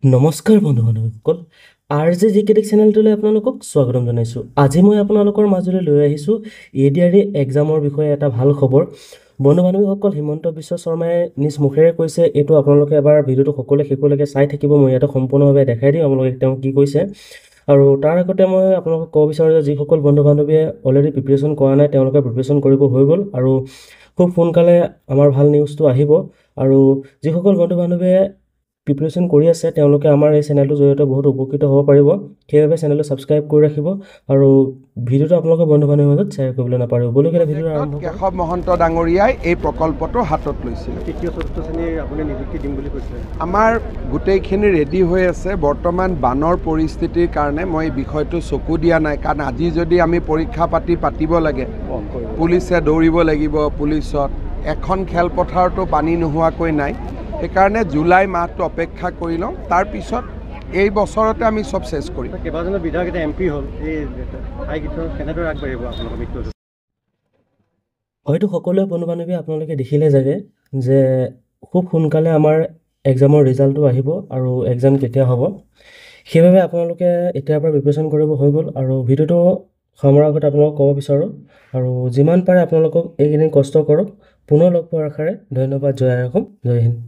নমস্কাৰ বন্ধু-বান্ধৱীসকল RJJKTech চেনেলটোলৈ আপোনালোকক স্বাগতম জনাইছোঁ। আজি মই আপোনালোকৰ মাজলৈ লৈ আহিছোঁ ADRE এক্সামৰ বিষয়ে এটা ভাল খবৰ। বন্ধু-বান্ধৱীসকল, হিমন্ত বিশ্ব শৰ্মাই নিজ মুখেৰে কৈছে, এইটো আপোনালোকে এবাৰ ভিডিঅ'টো সকলোৱে শেষলৈকে চাই থাকিব। মই ইয়াতে সম্পূৰ্ণভাৱে দেখাই দিম আপোনালোকে তেওঁ কি কৈছে। আৰু তাৰ আগতে মই আপোনালোকক ক'ব বিচাৰোঁ যে যিসকল বন্ধু-বান্ধৱীয়ে অলৰেডি প্ৰিপেৰেশ্যন কৰা নাই তেওঁলোকে প্ৰিপেৰেশ্যন কৰিব হৈ গ'ল আৰু খুব সোনকালে আমাৰ ভাল নিউজটো আহিব। আৰু যিসকল বন্ধু-বান্ধৱীয়ে প্ৰিপেৰেশ্যন কৰি আছে তেওঁলোকে আমাৰ এই চেনেলটোৰ জৰিয়তে বহুত উপকৃত হ'ব পাৰিব। সেইবাবে চেনেলটো ছাবস্ক্ৰাইব কৰি ৰাখিব আৰু ভিডিঅ'টো আপোনালোকৰ বন্ধু-বান্ধৱীৰ মাজত শ্বেয়াৰ কৰিবলৈ নাপাহৰিব। বলুকেইটা ভিডিঅ'টো আৰম্ভ কৰোঁ। কেশৱ মহন্ত ডাঙৰীয়াই এই প্ৰকল্পটো হাতত লৈছিল। তৃতীয় চতুৰ্থ শ্ৰেণীৰ আপুনি নিযুক্তি দিম বুলি কৈছে। আমাৰ গোটেইখিনি ৰেডি হৈ আছে। বৰ্তমান বানৰ পৰিস্থিতিৰ কাৰণে মই এই বিষয়টো চকু দিয়া নাই, কাৰণ আজি যদি আমি পৰীক্ষা পাতিব লাগে, পুলিচে দৌৰিব লাগিব। পুলিচত এখন খেলপথাৰতো পানী নোহোৱাকৈ নাই। সেইকাৰণে জুলাই মাহটো অপেক্ষা কৰি লওঁ, তাৰপিছত এই বছৰতে আমি চব চেছ কৰিম। কেইবাজনো বিধায়ক এতিয়া MP হ'ল, এই ঠাইকেইটাৰ কেনেদৰে আগবাঢ়িব আপোনালোকৰ মৃত্যুটো? হয়তো সকলোৱে বন্ধু-বান্ধৱী আপোনালোকে দেখিলে চাগে যে খুব সোনকালে আমাৰ এক্সামৰ ৰিজাল্টটো আহিব আৰু এক্সাম কেতিয়া হ'ব। সেইবাবে আপোনালোকে এতিয়াৰ পৰা প্ৰিপেৰেশ্যন কৰিব হৈ গ'ল। আৰু ভিডিঅ'টো সামৰাৰ আগতে আপোনালোকক ক'ব বিচাৰোঁ, আৰু যিমান পাৰে আপোনালোকক এইকেইদিন কষ্ট কৰক। পুনৰ লগ পোৱাৰ আশাৰে ধন্যবাদ। জয় আই অসম, জয় হিন্দ।